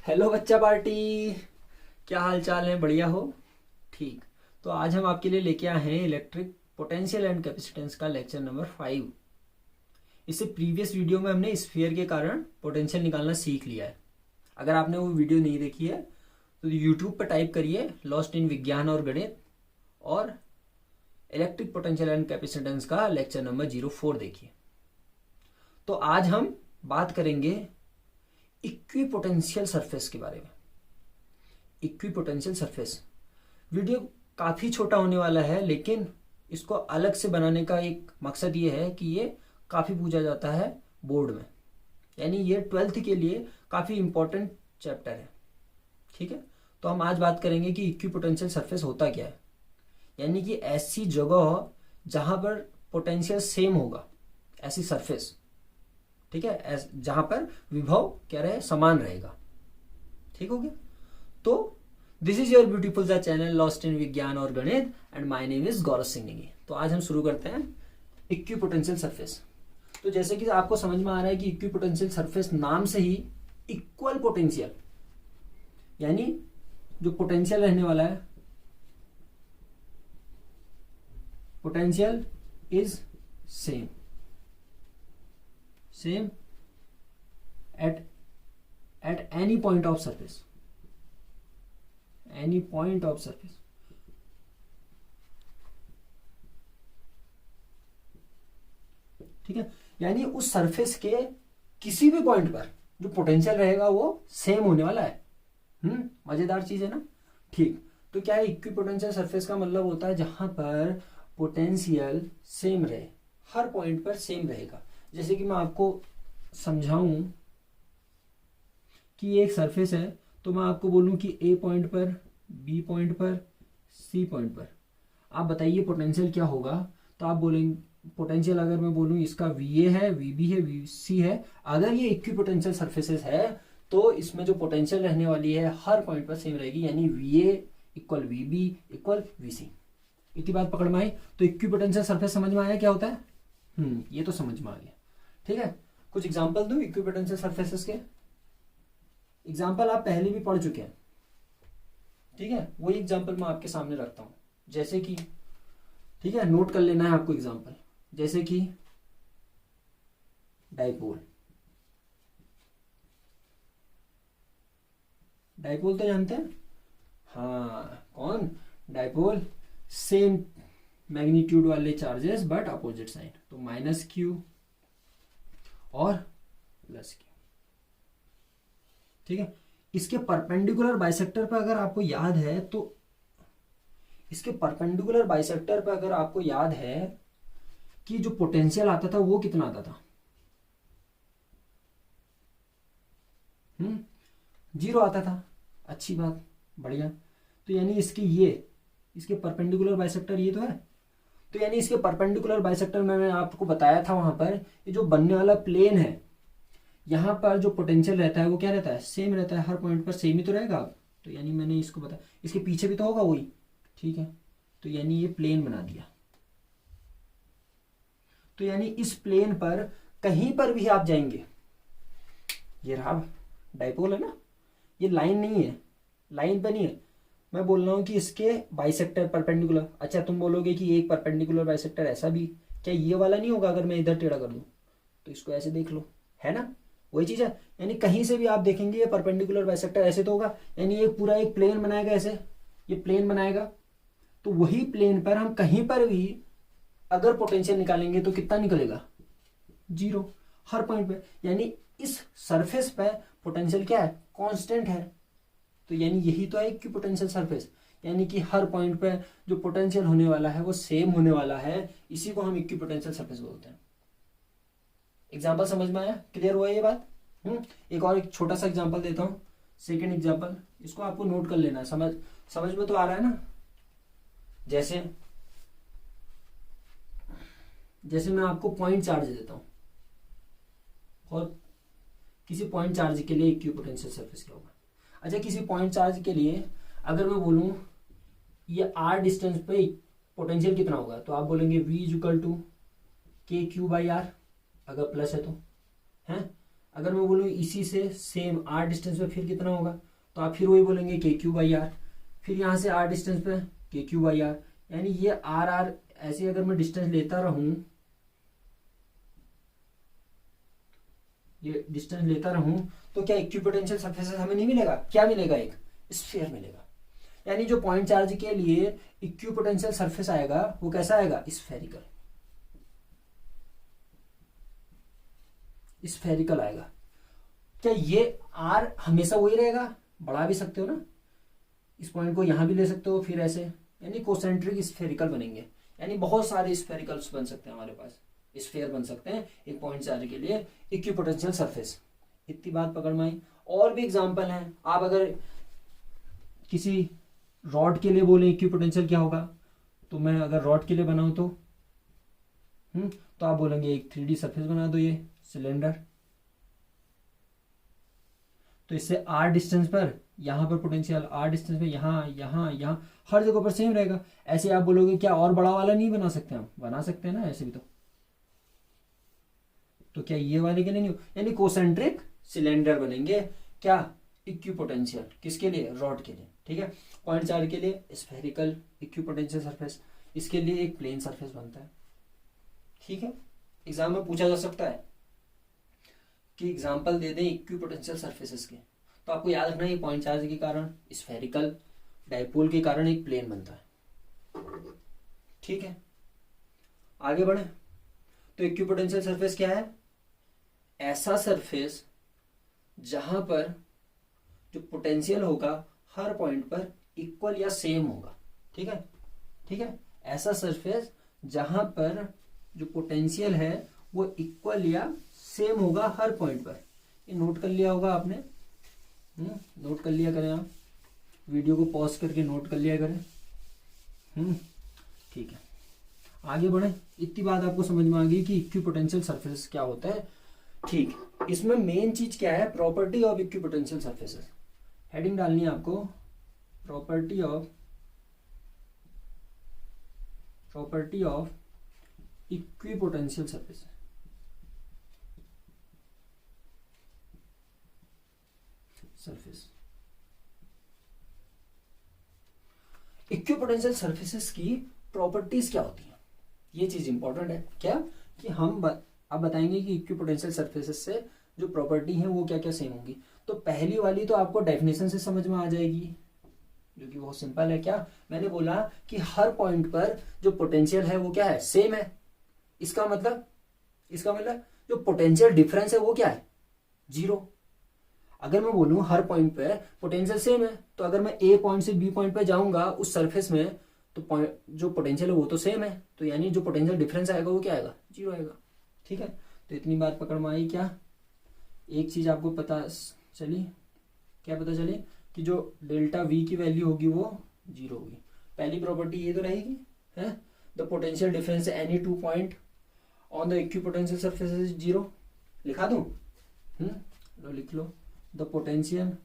Hello बच्चा party. क्या हाल चाल है? बढ़िया हो? ठीक। तो आज हम आपके लिए लेके आए हैं इलेक्ट्रिक पोटेंशियल एंड कैपेसिटेंस का लेक्चर नंबर 5। इससे प्रीवियस वीडियो में हमने स्फीयर के कारण पोटेंशियल निकालना सीख लिया है। अगर आपने वो वीडियो नहीं देखी है तो यूट्यूब पर टाइप करिए लॉस्ट इन विज्ञान और गणित और इलेक्ट्रिक पोटेंशियल एंड कैपेसिटेंस का लेक्चर नंबर 04 देखिए। तो आज हम बात करेंगे इक्विपोटेंशियल सरफेस के बारे में। इक्विपोटेंशियल सरफेस वीडियो काफ़ी छोटा होने वाला है, लेकिन इसको अलग से बनाने का एक मकसद ये है कि ये काफ़ी पूछा जाता है बोर्ड में, यानी ये 12th के लिए काफ़ी इम्पोर्टेंट चैप्टर है। ठीक है, तो हम आज बात करेंगे कि इक्विपोटेंशियल सरफेस होता क्या है, यानी कि ऐसी जगह जहाँ पर पोटेंशियल सेम होगा, ऐसी सरफेस। ठीक है, जहाँ पर विभव क्या रहे, समान रहेगा। ठीक हो गया? तो दिस इज योर ब्यूटीफुल सा चैनल लॉस्ट इन विज्ञान और गणित and my name is Gaurav Singh Negi. तो आज हम शुरू करते हैं इक्विपोटेंशियल सरफेस। तो जैसे कि आपको समझ में आ रहा है कि इक्विपोटेंशियल सरफेस नाम से ही इक्वल पोटेंशियल, यानी जो पोटेंशियल रहने वाला है, potential is same same at any point of surface, any point of surface. ठीक है, यानी उस सरफेस के किसी भी पॉइंट पर जो पोटेंशियल रहेगा वो सेम होने वाला है। मजेदार चीज है ना। ठीक, तो क्या है, इक्विपोटेंशियल सरफेस का मतलब होता है जहां पर पोटेंशियल सेम रहे, हर पॉइंट पर सेम रहेगा। जैसे कि मैं आपको समझाऊं कि एक सरफेस है, तो मैं आपको बोलूं कि ए पॉइंट पर, बी पॉइंट पर, सी पॉइंट पर आप बताइए पोटेंशियल क्या होगा। तो आप बोलेंगे पोटेंशियल, अगर मैं बोलूं इसका वी ए है, वी बी है, वी सी है, अगर ये इक्विपोटेंशियल सरफेसेस है तो इसमें जो पोटेंशियल रहने वाली है हर पॉइंट पर सेम रहेगी, यानी V A equal V B equal V C. इतनी बात पकड़ में आई? तो इक्विपोटेंशियल सरफेस समझ में आया क्या होता है? ये तो समझ में आ गया। ठीक है, कुछ एग्जाम्पल दूं इक्विपोटेंशियल सरफेसेस के। एग्जाम्पल आप पहले भी पढ़ चुके हैं। ठीक है, वही एग्जाम्पल मैं आपके सामने रखता हूं। जैसे कि, ठीक है, नोट कर लेना है आपको एग्जाम्पल। जैसे कि डाइपोल। डाइपोल तो जानते हैं? हाँ, कौन? डाइपोल। सेम मैग्नीट्यूड वाले चार्जेस बट अपोजिट साइन, तो माइनस क्यू और प्लस क्यू। ठीक है, इसके परपेंडिकुलर बाइसेक्टर पर अगर आपको याद है तो, इसके परपेंडिकुलर बाइसेक्टर पर अगर आपको याद है कि जो पोटेंशियल आता था वो कितना आता था? 0 आता था। अच्छी बात, बढ़िया। तो यानी इसके परपेंडिकुलर बाइसेक्टर ये तो है। तो यानी इसके परपेंडिकुलर बाइसेक्टर में मैंने आपको बताया था, वहां पर ये जो बनने वाला प्लेन है, यहाँ पर जो पोटेंशियल रहता है वो क्या रहता है? सेम रहता है, हर पॉइंट पर सेम ही तो रहेगा। तो यानी मैंने इसको बताया, इसके पीछे भी तो होगा वही। ठीक है, तो यानी ये प्लेन बना दिया। तो यानी इस प्लेन पर कहीं पर भी आप जाएंगे, ये रहा डाइपोल है ना, ये लाइन नहीं है, लाइन पर नहीं है। मैं बोल रहा हूं कि इसके बाइसेक्टर परपेंडिकुलर। अच्छा, तुम बोलोगे कि एक परपेंडिकुलर बाइसेक्टर ऐसा भी, क्या ये वाला नहीं होगा? अगर मैं इधर टेढ़ा कर दूं तो इसको ऐसे देख लो, है ना, वही चीज है। यानी कहीं से भी आप देखेंगे ये परपेंडिकुलर बाइसेक्टर ऐसे तो होगा, यानी एक पूरा एक प्लेन बनाएगा, ऐसे ये प्लेन बनाएगा। तो वही प्लेन पर हम कहीं पर भी अगर पोटेंशियल निकालेंगे तो कितना निकलेगा? 0, हर पॉइंट पे। यानी इस सरफेस पे पोटेंशियल क्या है? कांस्टेंट है। तो यानी यही तो है इक्विपोटेंशियल सरफेस, यानी कि हर पॉइंट पे जो पोटेंशियल होने वाला है वो सेम होने वाला है। इसी को हम इक्विपोटेंशियल सरफेस बोलते हैं। एग्जांपल समझ में आया? क्लियर हुआ ये बात? एक छोटा सा एग्जांपल देता हूं, सेकंड एग्जांपल। इसको आपको नोट कर लेना है। समझ में तो आ रहा है ना? जैसे मैं आपको पॉइंट चार्ज देता हूं, और किसी पॉइंट चार्ज के लिए इक्विपोटेंशियल सरफेस क्या होगा? अच्छा, किसी पॉइंट चार्ज के लिए अगर मैं बोलूं ये r डिस्टेंस पे पोटेंशियल कितना होगा, तो आप बोलेंगे v इज इक्वल टू के क्यू बाई आर, अगर प्लस है तो, है। अगर मैं बोलूँ इसी से सेम आर डिस्टेंस पे फिर कितना होगा, तो आप फिर वही बोलेंगे के क्यू बाई आर। फिर यहाँ से आर डिस्टेंस पे के क्यू बाई आर, यानी ये आर आर ऐसे अगर मैं डिस्टेंस लेता रहूं, ये डिस्टेंस लेता रहूं, तो क्या इक्विपोटेंशियल सरफेसेस हमें नहीं मिलेगा? क्या मिलेगा? एक स्फीयर मिलेगा। यानी जो पॉइंट चार्ज के लिए इक्विपोटेंशियल सरफेस आएगा वो कैसा आएगा? स्फेरिकल, स्फेरिकल आएगा। क्या ये आर हमेशा वही रहेगा? बढ़ा भी सकते हो ना, इस पॉइंट को यहां भी ले सकते हो, फिर ऐसे, यानी कोसेंट्रिक स्फेरिकल बनेंगे। यानी बहुत सारे स्फेरिकल्स बन सकते हैं हमारे पास, स्फेयर बन सकते हैं एक पॉइंट चार्ज के लिए इक्विपोटेंशियल सरफेस। इतनी बात पकड़ में आई। और भी एग्जांपल हैं। आप अगर किसी रॉड के लिए बोले इक्विपोटेंशियल क्या होगा, तो मैं अगर रॉड के लिए बनाऊं तो आप बोलेंगे एक 3D सरफेस बना दो, ये सिलेंडर, तो इससे आर डिस्टेंस पर यहां पर पोटेंशियल, आर डिस्टेंस पे यहां यहां यहां हर जगह पर सेम रहेगा। ऐसे आप बोलोगे क्या और बड़ा वाला नहीं बना सकते? हम बना सकते हैं ना ऐसे भी। तो क्या ये वाले के लिए नहीं हो? यानी कोसेंट्रिक सिलेंडर बनेंगे क्या? इक्विपोटेंशियल किसके लिए? रॉड के लिए। ठीक है। पॉइंट चार्ज के लिए स्फेरिकल इक्विपोटेंशियल सरफेस, इसके लिए एक प्लेन सरफेस बनता है। ठीक है। एग्जाम में पूछा जा सकता है कि एग्जाम्पल दे दें इक्विपोटेंशियल सरफेसेस के, तो आपको याद रखना है पॉइंट चार्ज के कारण स्फेरिकल, डाइपोल के कारण एक प्लेन बनता है। ठीक है। आगे बढ़े तो इक्विपोटेंशियल सरफेस क्या है? ऐसा सरफेस जहां पर जो पोटेंशियल होगा हर पॉइंट पर इक्वल या सेम होगा। ठीक है। ठीक है। ऐसा सरफेस जहां पर जो पोटेंशियल है वो इक्वल या सेम होगा हर पॉइंट पर। ये नोट कर लिया होगा आपने, नोट कर लिया करें आप, वीडियो को पॉज करके नोट कर लिया करें। ठीक है। आगे बढ़े। इतनी बात आपको समझ में आ गई कि इक्विपोटेंशियल सरफेस क्या होता है। ठीक। इसमें मेन चीज क्या है? Property of equipotential surfaces. Heading डालनी है आपको, property of equipotential surface. Equipotential surfaces की प्रॉपर्टीज क्या होती हैं? ये चीज इंपॉर्टेंट है क्या, कि हम अब बताएंगे कि इक्विपोटेंशियल सरफेसेस से जो प्रॉपर्टी है वो क्या क्या सेम होंगी। तो पहली वाली तो आपको डेफिनेशन से समझ में आ जाएगी, जो कि बहुत सिंपल है। क्या मैंने बोला कि हर पॉइंट पर जो पोटेंशियल है वो क्या है? सेम है। इसका मतलब जो पोटेंशियल डिफरेंस है वो क्या है? जीरो। अगर मैं बोलूं हर पॉइंट पे पोटेंशियल सेम है, तो अगर मैं ए पॉइंट से बी पॉइंट पे जाऊंगा उस सरफेस में, तो पॉइंट जो पोटेंशियल है वो तो सेम है, तो यानी जो पोटेंशियल डिफरेंस आएगा वो क्या आएगा? जीरो आएगा। ठीक है। तो इतनी बात पकड़ में आई क्या? एक चीज आपको पता चली, क्या पता चली? कि जो डेल्टा वी की वैल्यू होगी वो जीरो होगी। पहली प्रॉपर्टी ये तो रहेगी है, the potential difference any two point on the equipotential surface is zero. लिखा दूं? लो लिख लो। The potential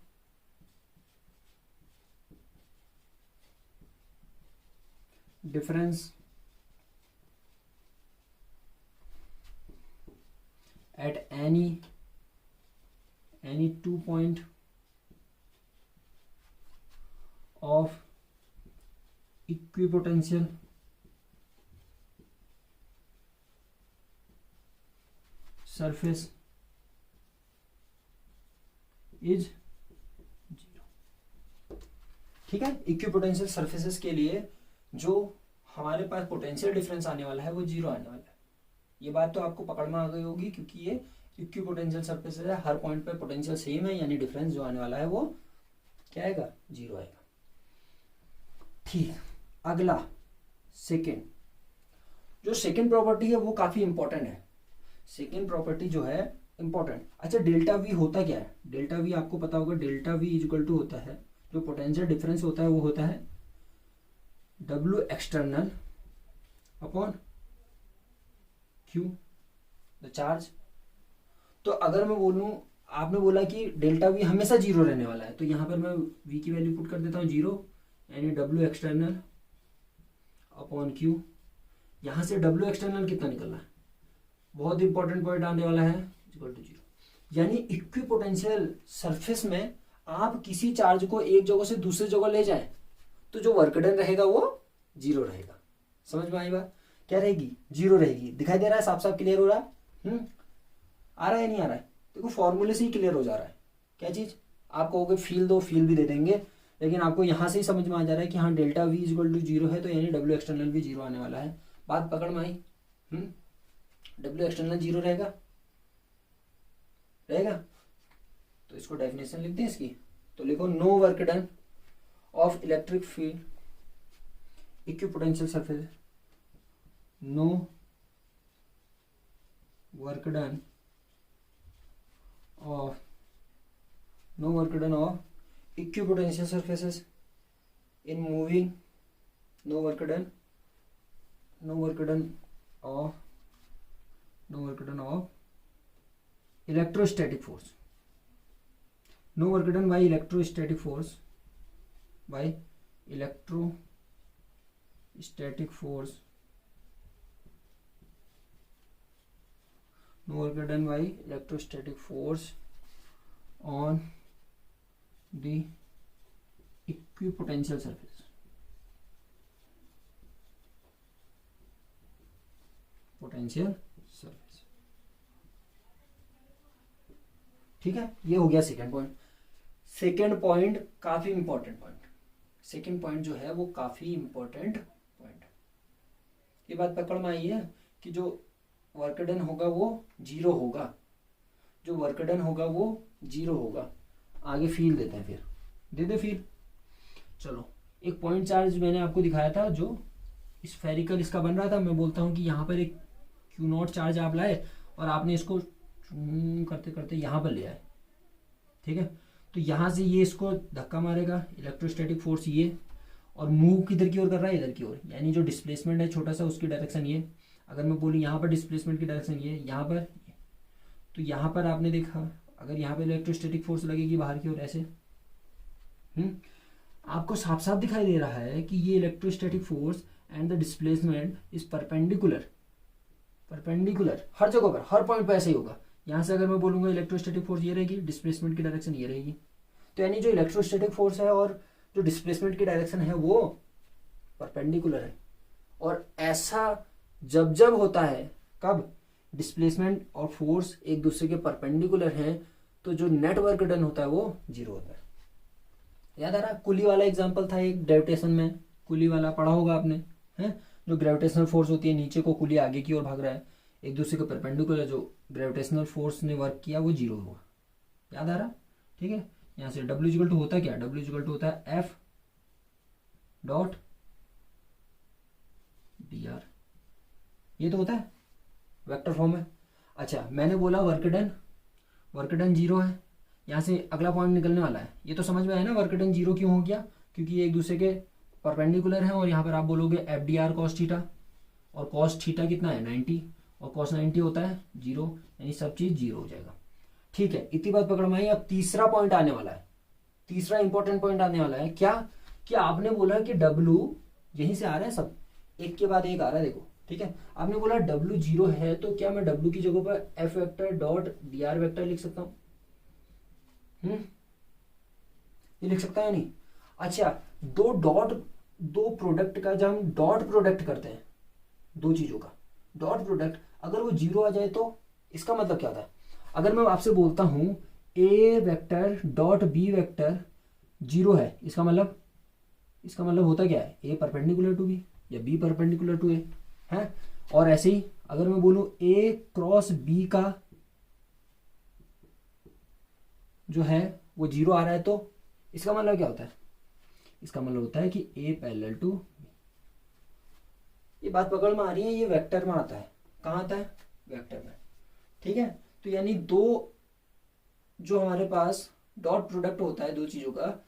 difference at any two point of equipotential surface is zero. ठीक है। इक्विपोटेंशियल सरफेसेस के लिए जो हमारे पास पोटेंशियल डिफरेंस आने वाला है वो जीरो आने वाला है। ये बात तो आपको पकड़ में आ गई होगी, क्योंकि ये इक्विपोटेंशियल सरफेस है, हर पॉइंट पे पोटेंशियल सेम है, यानी डिफरेंस जो आने वाला है वो क्या आएगा? जीरो आएगा। ठीक। अगला सेकेंड, जो सेकेंड प्रॉपर्टी है वो काफी इंपॉर्टेंट है। सेकेंड प्रॉपर्टी जो है इंपॉर्टेंट। अच्छा, डेल्टा वी होता क्या है? डेल्टा वी आपको पता होगा, डेल्टा वी इक्वल टू होता है, जो पोटेंशियल डिफरेंस होता है वो होता है W external upon Q the charge. तो अगर मैं बोलूं, आपने बोला कि डेल्टा वी हमेशा जीरो रहने वाला है, तो यहां पर मैं वी की वैल्यू पुट कर देता हूं जीरो, यानी डब्ल्यू एक्सटर्नल अपॉन क्यू। यहां से डब्ल्यू एक्सटर्नल कितना निकल रहा है? बहुत इंपॉर्टेंट पॉइंट आने वाला है, इक्वल टू जीरो। यानी इक्विपोटेंशियल सरफेस में आप किसी चार्ज को एक जगह से दूसरी जगह ले जाए तो जो वर्क डन रहेगा वो जीरो रहेगा। समझ में आई बात? क्या रहेगी? जीरो रहेगी। दिखाई दे रहा है? साफ साफ क्लियर हो रहा है? आ रहा है नहीं आ रहा है? देखो फॉर्मूले से ही क्लियर हो जा रहा है। क्या चीज? आप कहोगे फील दो, फील भी दे देंगे, लेकिन आपको यहां से ही समझ में आ जा रहा है कि हाँ delta V equal to zero है, तो यानी डब्ल्यू एक्सटर्नल भी जीरो आने वाला है। बात पकड़ में आई? डब्ल्यू एक्सटर्नल जीरो रहेगा, रहेगा। तो इसको डेफिनेशन लिख दें इसकी, तो लिखो no work done of electric field equipotential surface, no work done of equipotential surfaces in moving, no work done of electrostatic force, no work done by electrostatic force, no work done by electrostatic force on the equipotential surface, potential surface. ठीक है, ये हो गया second point. Second point काफी important point, second point जो है वो काफी इंपॉर्टेंट पॉइंट। ये बात पकड़ में आई है कि जो वर्क डन होगा वो जीरो होगा, जो वर्क डन होगा वो जीरो होगा। आगे फील देते हैं, फिर दे दे फील। चलो, एक पॉइंट चार्ज मैंने आपको दिखाया था जो स्फेरिकल इसका बन रहा था। मैं बोलता हूँ कि यहाँ पर एक क्यू नॉट चार्ज आप लाए और आपने इसको करते करते यहाँ पर ले आए। ठीक है, तो यहाँ से ये इसको धक्का मारेगा, इलेक्ट्रोस्टैटिक फोर्स ये, और मूव किधर की ओर कर रहा है? इधर की ओर। यानी जो डिस्प्लेसमेंट है छोटा सा उसकी डायरेक्शन ये। अगर मैं बोलूँ यहाँ पर डिस्प्लेसमेंट की डायरेक्शन ये, यहाँ पर, तो यहाँ पर आपने देखा अगर यहाँ पे इलेक्ट्रोस्टैटिक फोर्स लगेगी बाहर की ओर ऐसे, आपको साफ साफ दिखाई दे रहा है कि ये electrostatic force and the displacement is perpendicular, perpendicular हर जगह पर, हर पॉइंट पे ऐसे ही होगा। यहाँ से अगर मैं बोलूंगा इलेक्ट्रोस्टैटिक फोर्स ये रहेगी, डिस्प्लेसमेंट की डायरेक्शन ये रहेगी। तो यानी जो इलेक्ट्रोस्टैटिक फोर्स है और जो डिस्प्लेसमेंट की डायरेक्शन है वो परपेंडिकुलर है। और ऐसा जब जब होता है, कब? डिस्प्लेसमेंट और फोर्स एक दूसरे के परपेंडिकुलर हैं, तो जो नेट वर्क डन होता है वो जीरो होता है। याद आ रहा? कुली वाला एग्जांपल था एक, ग्रेविटेशन में कुली वाला पढ़ा होगा आपने, है? जो ग्रेविटेशनल फोर्स होती है नीचे को, कुली आगे की ओर भाग रहा है, एक दूसरे के परपेंडिकुलर, जो ग्रेविटेशनल फोर्स ने वर्क किया वो जीरो हुआ। याद आ रहा? ठीक है, यहाँ से डब्ल्यू इक्वल टू होता है क्या? डब्ल्यू इक्वल टू होता है एफ डॉट डी आर, ये तो होता है वेक्टर फॉर्म में। अच्छा, मैंने बोला वर्क डन जीरो है। यहाँ से अगला पॉइंट निकलने वाला है, ये तो समझ में आया ना वर्क डन जीरो क्यों हो गया? क्योंकि ये एक दूसरे के परपेंडिकुलर हैं। और यहाँ पर आप बोलोगे F D R cos theta, और कॉस थीटा कितना है? 90, और कॉस 90 होता है जीरो, यानी सब चीज जीरो हो जाएगा। ठीक है, इतनी बात पकड़ में आई। अब तीसरा पॉइंट आने वाला है, तीसरा इंपॉर्टेंट पॉइंट आने वाला है। क्या? कि आपने बोला कि डब्ल्यू, यहीं से आ रहा है सब, एक के बाद एक आ रहा है, देखो। ठीक है, आपने बोला डब्ल्यू जीरो है, तो क्या मैं डब्ल्यू की जगह पर F vector dot D R vector लिख सकता हूं? ये लिख सकता है नहीं? अच्छा, दो प्रोडक्ट का जब हम डॉट प्रोडक्ट करते हैं, दो चीजों का डॉट प्रोडक्ट, अगर वो जीरो आ जाए तो इसका मतलब क्या होता है? अगर मैं आपसे बोलता हूं A vector dot B vector zero है, इसका मतलब होता क्या है? ए परपेंडिकुलर टू बी या बी परपेंडिकुलर टू ए है। और ऐसे ही अगर मैं बोलूं ए क्रॉस बी का जो है वो जीरो आ रहा है, तो इसका मतलब क्या होता है? इसका मतलब होता है कि ए पैरेलल टू बी। ये बात पकड़ में आ रही है? ये वेक्टर में आता है। कहाँ आता है? वेक्टर में। ठीक है, तो यानी दो जो हमारे पास डॉट प्रोडक्ट होता है दो चीजों का,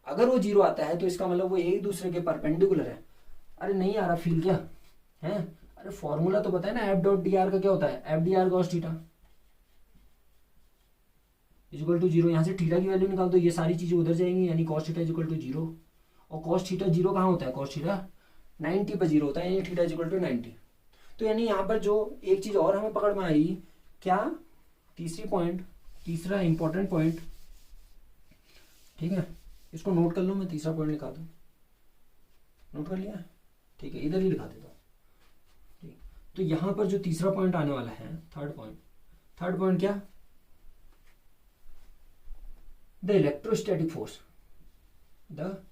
अगर वो जीरो आता है तो इसका मतलब वो एक दूसरे के परपेंडिकुलर है। अरे नहीं आ रहा फील क्या है? अरे फॉर्मूला तो पता है ना, एफ डॉट डी आर का क्या होता है? F D R cos theta equal to zero. यहाँ से थीटा की वैल्यू निकाल दो, ये सारी चीजें उधर जाएंगी, यानी cos theta equal to zero. और कॉस थीटा जीरो कहाँ होता है? कॉस थीटा 90 पर जीरो होता है, यानी थीटा इक्वल टू 90। तो यानी यहाँ पर जो एक चीज और हमें पकड़ में आई, क्या? तीसरी पॉइंट तीसरा इंपॉर्टेंट पॉइंट, ठीक है, इसको नोट कर लो, मैं तीसरा पॉइंट लिखा दूँ। नोट कर लिया? ठीक है, इधर ही लिखा देता हूँ। ठीक, तो यहाँ पर जो तीसरा पॉइंट आने वाला है, थर्ड पॉइंट क्या? The electrostatic force, the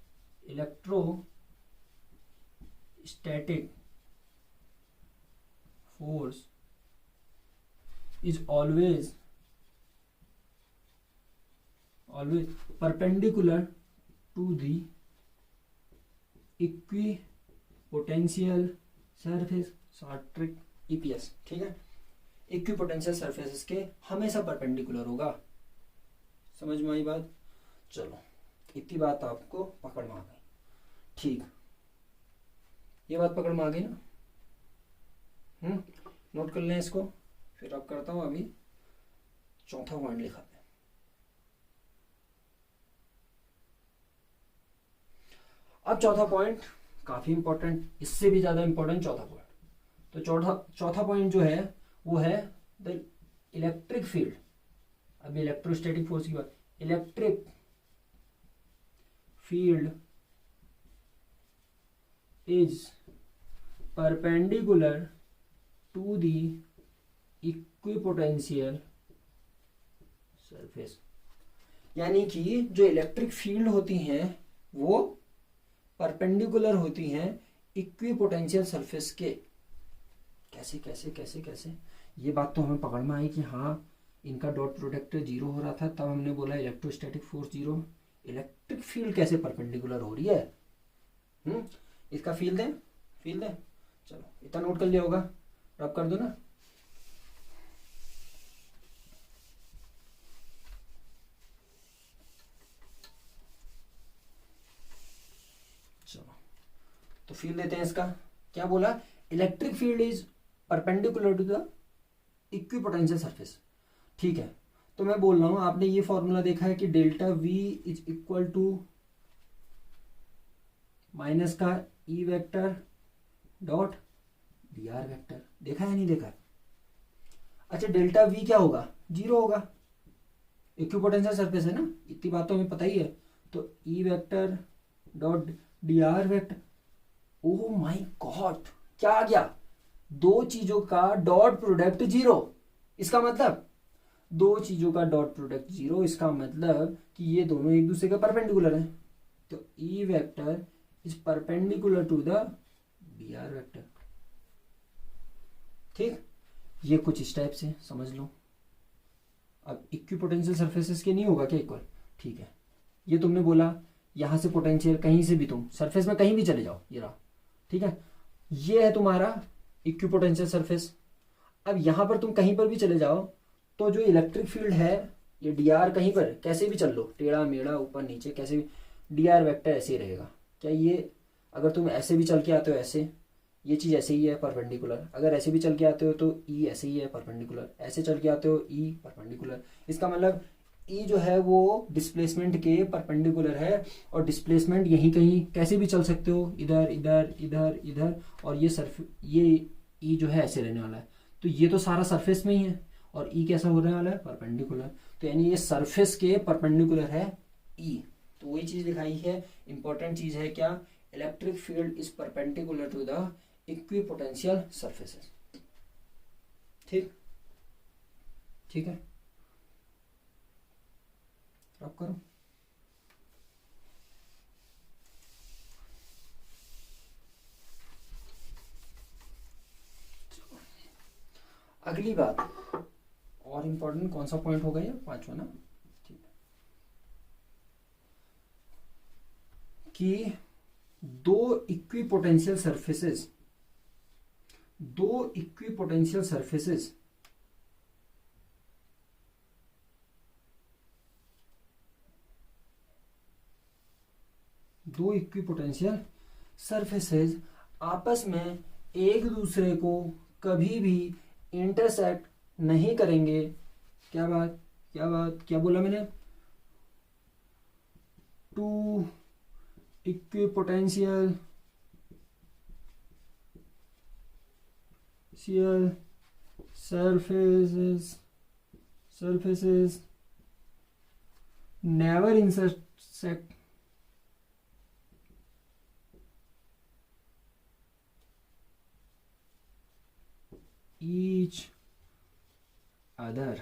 electrostatic force is always perpendicular to the equipotential surface, short EPS, ठीक है, इक्विपोटेंशियल सरफेसेस के हमेशा परपेंडिकुलर होगा। समझ में आई बात? चलो, इतनी बात आपको पकड़ में आ गई। ठीक, ये बात पकड़ में आ गई ना? नोट कर लें इसको, फिर अब करता हूं अभी चौथा पॉइंट लिखाते हैं। अब चौथा पॉइंट काफी इंपॉर्टेंट, इससे भी ज्यादा इंपॉर्टेंट चौथा पॉइंट। तो चौथा पॉइंट जो है वो है द इलेक्ट्रिक फील्ड। अभी इलेक्ट्रोस्टैटिक फोर्स की बात, electric field is perpendicular to the equipotential surface. यानी कि जो इलेक्ट्रिक फील्ड होती हैं वो परपेंडिकुलर होती हैं इक्विपोटेंशियल सरफेस के। कैसे कैसे कैसे कैसे? ये बात तो हमें पकड़ में आई कि हाँ, इनका डॉट प्रोडक्ट जीरो हो रहा था, तब हमने बोला electrostatic force zero. Electric field कैसे परपेंडिकुलर हो रही है? इसका फील्ड है, चलो इतना नोट कर लिया होगा, रब कर दो ना। चलो तो फील्ड देते हैं इसका। क्या बोला? Electric field is perpendicular to the equipotential surface. ठीक है, तो मैं बोल रहा हूं, आपने ये फॉर्मूला देखा है कि delta V is equal to minus का E vector dot D R vector. देखा है नहीं देखा? अच्छा, डेल्टा वी क्या होगा? जीरो होगा, इक्विपोटेंशियल सरफेस है ना, इतनी बात तो हमें पता ही है। तो E vector dot D R vector, oh my God, क्या आ गया? दो चीजों का डॉट प्रोडक्ट जीरो। इसका मतलब दो चीजों का डॉट प्रोडक्ट जीरो, इसका मतलब कि ये दोनों एक दूसरे के परपेंडिकुलर हैं। तो E vector is perpendicular to the D R vector. ठीक, ये कुछ इस टाइप से समझ लो। अब इक्विपोटेंशियल सरफेसेस के नहीं होगा क्या इक्वल? ठीक है, ये तुमने बोला यहां से पोटेंशियल कहीं से भी तुम सरफेस में कहीं भी चले जाओ, ये रहा, ठीक है, ये है तुम्हारा इक्विपोटेंशियल सरफेस। अब यहां पर तुम कहीं पर भी चले जाओ तो जो इलेक्ट्रिक फील्ड है, ये डी आर कहीं पर कैसे भी चल लो, टेढ़ा मेढ़ा ऊपर नीचे कैसे भी, डी आर वेक्टर ऐसे ही रहेगा। क्या ये अगर तुम ऐसे भी चल के आते हो ऐसे, ये चीज ऐसे ही है परपेंडिकुलर, अगर ऐसे भी चल के आते हो तो ई ऐसे ही है परपेंडिकुलर, ऐसे चल के आते हो ई परपेंडिकुलर। इसका मतलब ई जो है वो डिस्प्लेसमेंट के परपेंडिकुलर है, और डिस्प्लेसमेंट यहीं कहीं कैसे भी चल सकते हो, इधर इधर इधर इधर, और ये ई जो है ऐसे रहने वाला है। तो ये तो सारा सरफेस में ही है, और ई कैसा होने वाला है? परपेंडिकुलर। तो यानी ये सरफेस के परपेंडिकुलर है ई। तो वही चीज दिखाई है, इंपॉर्टेंट चीज है क्या? Electric field is perpendicular to the equipotential surfaces. ठीक, ठीक है, अब करो। अगली बात, और इंपॉर्टेंट कौन सा पॉइंट होगा? ये पांचवा ना, ठीक है, कि दो इक्विपोटेंशियल सरफेसेस दो इक्विपोटेंशियल सरफेसेस आपस में एक दूसरे को कभी भी इंटरसेक्ट नहीं करेंगे। क्या बात, क्या बात, क्या बोला मैंने? Two equipotential surfaces never intersect each other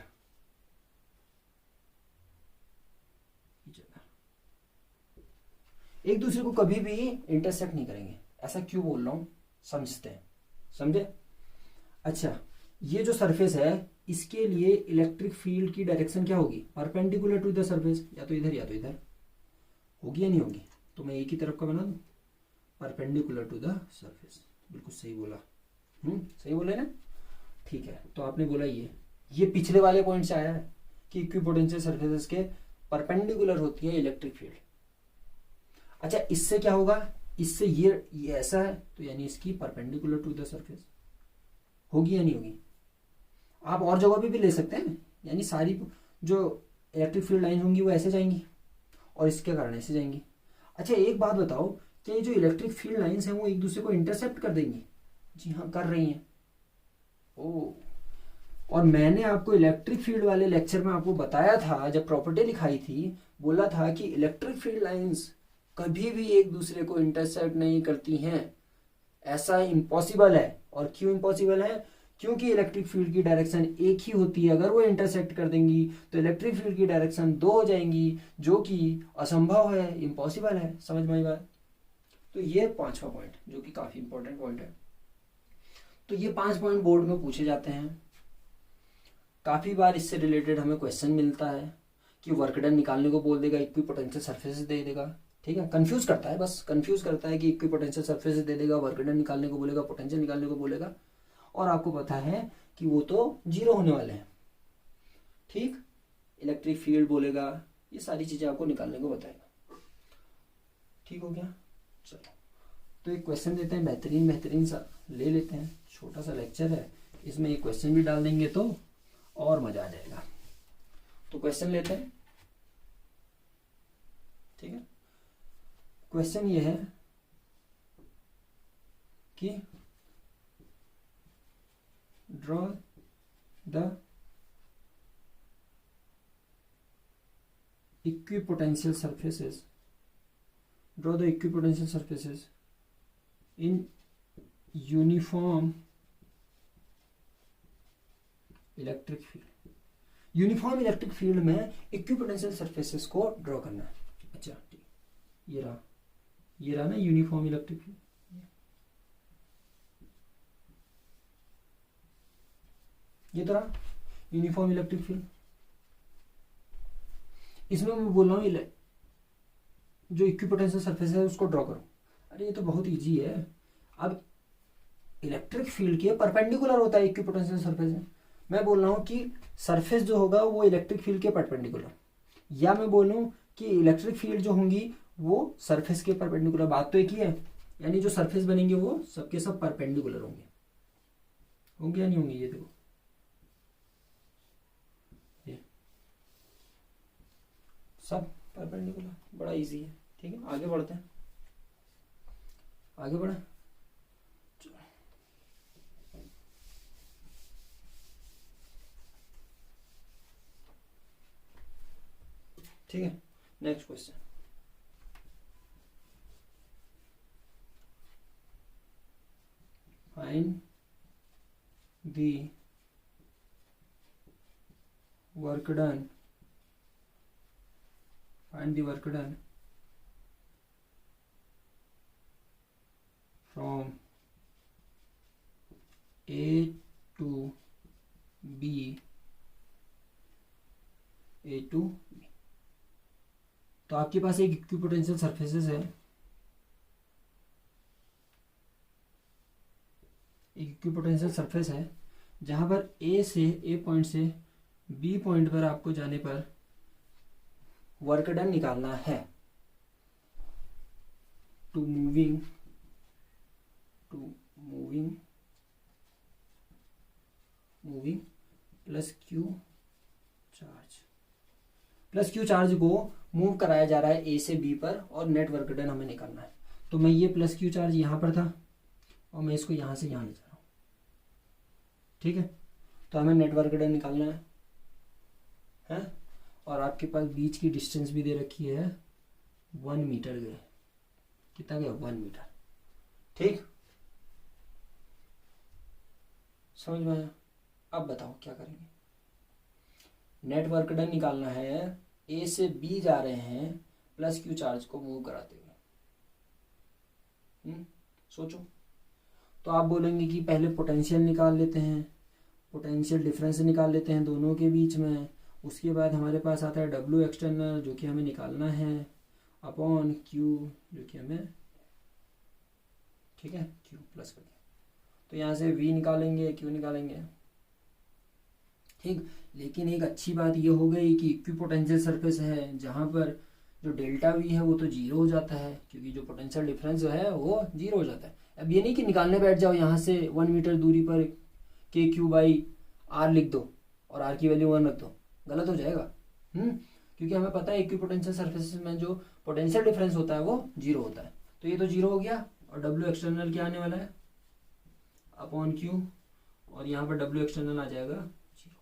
एक दूसरे को कभी भी इंटरसेक्ट नहीं करेंगे। ऐसा क्यों बोल रहा हूं, समझते हैं, समझे। अच्छा, ये जो सरफेस है इसके लिए इलेक्ट्रिक फील्ड की डायरेक्शन क्या होगी, परपेंडिकुलर टू द सरफेस, या तो इधर या तो इधर होगी या नहीं होगी। तो मैं एक ही तरफ का बना दूं, परपेंडिकुलर टू द सरफेस। बिल्कुल सही बोला, सही बोले ना। ठीक है, तो आपने बोला ये पिछले वाले पॉइंट से आया है कि इक्विपोटेंशियल सरफेसेस के परपेंडिकुलर होती है इलेक्ट्रिक फील्ड। अच्छा, इससे क्या होगा, इससे ये ऐसा है तो यानी इसकी परपेंडिकुलर टू द सरफेस होगी या नहीं होगी। आप और जगह भी ले सकते हैं, यानी सारी जो इलेक्ट्रिक फील्ड लाइन होंगी वो ऐसे जाएंगी और इसके कारण ऐसे जाएंगी। अच्छा, एक बात बताओ, क्या ये जो इलेक्ट्रिक फील्ड लाइंस हैं वो एक दूसरे को इंटरसेप्ट कर देंगी। जी हाँ, कर रही हैं। ओ, और मैंने आपको इलेक्ट्रिक फील्ड वाले लेक्चर में आपको बताया था, जब प्रॉपर्टी लिखाई थी, बोला था कि इलेक्ट्रिक फील्ड लाइंस कभी भी एक दूसरे को इंटरसेक्ट नहीं करती हैं। ऐसा इम्पॉसिबल है। और क्यों इम्पॉसिबल है, क्योंकि इलेक्ट्रिक फील्ड की डायरेक्शन एक ही होती है। अगर वो इंटरसेक्ट कर देंगी तो इलेक्ट्रिक फील्ड की डायरेक्शन 2 हो जाएंगी, जो कि असंभव है, इम्पॉसिबल है। समझ में आई बात। तो ये 5वां पॉइंट जो कि काफी इंपॉर्टेंट पॉइंट है। तो ये 5 पॉइंट बोर्ड में पूछे जाते हैं। काफी बार इससे रिलेटेड हमें क्वेश्चन मिलता है कि वर्क डन निकालने को बोल देगा, इक्विपोटेंशियल सरफेसेस दे देगा। ठीक है, कंफ्यूज करता है, बस कंफ्यूज करता है कि इक्विपोटेंशियल सरफेसेस दे देगा, वर्क डन निकालने को बोलेगा, पोटेंशियल निकालने को बोलेगा, और आपको पता है कि वो तो 0 होने वाले हैं। ठीक, इलेक्ट्रिक फील्ड बोलेगा, ये सारी चीजें आपको निकालने को बताएगा। ठीक हो गया। चलो, तो एक क्वेश्चन देते हैं, बेहतरीन सा ले लेते हैं। छोटा सा लेक्चर है, इसमें एक क्वेश्चन भी डाल देंगे तो और मजा आ जाएगा। तो क्वेश्चन लेते हैं। ठीक है, क्वेश्चन ये है कि draw the equipotential surfaces, draw the equipotential surfaces in uniform electric field. Uniform electric field में इक्विपोटेंशियल सरफेसेस को ड्रॉ करना है। अच्छा, ठीक, ये रहा ना यूनिफॉर्म इलेक्ट्रिक फील्ड। ये तरह यूनिफॉर्म इलेक्ट्रिक फील्ड, इसमें मैं बोल रहा हूँ जो इक्विपोटेंशियल सरफेस है उसको ड्रॉ करो। अरे ये तो बहुत इजी है। अब इलेक्ट्रिक फील्ड के परपेंडिकुलर होता है इक्विपोटेंशियल सरफेस में। मैं बोल रहा हूँ कि सरफेस जो होगा वो इलेक्ट्रिक फील्ड के परपेंडिकुलर, या मैं बोलूँ कि इलेक्ट्रिक फील्ड जो होंगी वो सरफेस के परपेंडिकुलर। बात तो एक ही है, यानी जो सरफेस बनेंगे वो सबके सब परपेंडिकुलर होंगे। होंगे या नहीं होंगे, ये देखो, ये सब परपेंडिकुलर। बड़ा इजी है। ठीक है, आगे बढ़ते हैं, आगे बढ़े। ठीक है, next question. Find the work done, find the work done from A to B, A to B। तो आपके पास एक इक्विपोटेंशियल सरफेसेस है, एक इक्विपोटेंशियल सरफेस है जहां पर ए पॉइंट से बी पॉइंट पर आपको जाने पर वर्क डन निकालना है। To moving plus Q charge को मूव कराया जा रहा है ए से बी पर, और नेट वर्क डन हमें निकालना है। तो मैं ये प्लस क्यू चार्ज यहां पर था और मैं इसको यहां से यहां ले जा रहा हूं। ठीक है, तो हमें नेट वर्क डन निकालना है? और आपके पास बीच की डिस्टेंस भी दे रखी है 1 मीटर गए। कितना गया? 1 मीटर। ठीक, समझ में आया? अब बताओ क्या करेंगे। नेट वर्क डन निकालना है। ए से बी जा रहे हैं प्लस क्यू चार्ज को मूव कराते हुए। सोचो। तो आप बोलेंगे कि पहले पोटेंशियल निकाल लेते हैं, पोटेंशियल डिफरेंस निकाल लेते हैं दोनों के बीच में। उसके बाद हमारे पास आता है डब्ल्यू एक्सटर्नल जो कि हमें निकालना है अपॉन क्यू जो कि हमें, ठीक है, क्यू प्लस कर दिया। तो यहाँ से वी निकालेंगे, क्यू निकालेंगे। ठीक, लेकिन एक अच्छी बात ये हो गई कि इक्विपोटेंशियल सरफेस है जहाँ पर जो डेल्टा वी है वो तो जीरो हो जाता है, क्योंकि जो पोटेंशियल डिफरेंस जो है वो जीरो हो जाता है। अब ये नहीं कि निकालने बैठ जाओ यहाँ से 1 मीटर दूरी पर के क्यू बाई आर लिख दो और आर की वैल्यू 1 रख दो, गलत हो जाएगा। क्योंकि हमें पता है इक्विपोटेंशियल सरफेस में जो पोटेंशियल डिफरेंस होता है वो जीरो होता है। तो ये तो जीरो हो गया, और डब्ल्यू एक्सटर्नल क्या आने वाला है अपॉन क्यू, और यहाँ पर डब्ल्यू एक्सटर्नल आ जाएगा जीरो।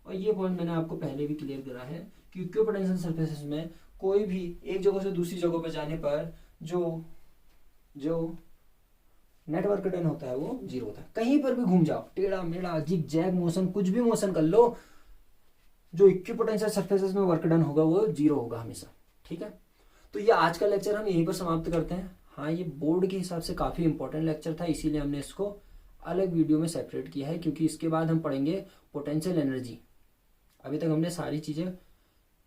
और ये पॉइंट मैंने आपको पहले भी क्लियर करा है कि इक्विपोटेंशियल सरफेसेस में कोई भी एक जगह से दूसरी जगह पर जाने पर जो नेटवर्क डन होता है वो जीरो होता है। कहीं पर भी घूम जाओ, टेढ़ा मेढ़ा जिग जैग मोशन, कुछ भी मोशन कर लो, जो इक्विपोटेंशियल सरफेसेस में वर्क डन होगा वो जीरो होगा हमेशा। ठीक है, तो ये आज का लेक्चर हम यहीं पर समाप्त करते हैं। हाँ, ये बोर्ड के हिसाब से काफ़ी इंपॉर्टेंट लेक्चर था, इसीलिए हमने इसको अलग वीडियो में सेपरेट किया है, क्योंकि इसके बाद हम पढ़ेंगे पोटेंशियल एनर्जी। अभी तक हमने सारी चीज़ें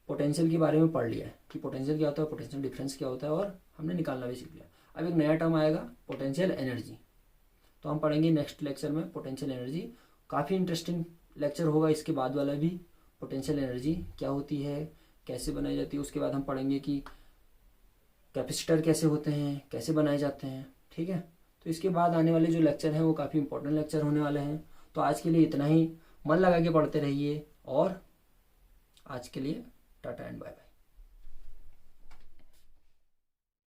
पोटेंशियल के बारे में पढ़ लिया है कि पोटेंशियल क्या होता है, पोटेंशियल डिफरेंस क्या होता है, और हमने निकालना भी सीख लिया। अब एक नया टर्म आएगा पोटेंशियल एनर्जी, तो हम पढ़ेंगे नेक्स्ट लेक्चर में पोटेंशियल एनर्जी। काफ़ी इंटरेस्टिंग लेक्चर होगा इसके बाद वाला भी। पोटेंशियल एनर्जी क्या होती है, कैसे बनाई जाती है, उसके बाद हम पढ़ेंगे कि कैपेसिटर कैसे होते हैं, कैसे बनाए जाते हैं। ठीक है, तो इसके बाद आने वाले जो लेक्चर हैं वो काफ़ी इंपॉर्टेंट लेक्चर होने वाले हैं। तो आज के लिए इतना ही, मन लगा के पढ़ते रहिए, और आज के लिए टाटा एंड बाय बाय।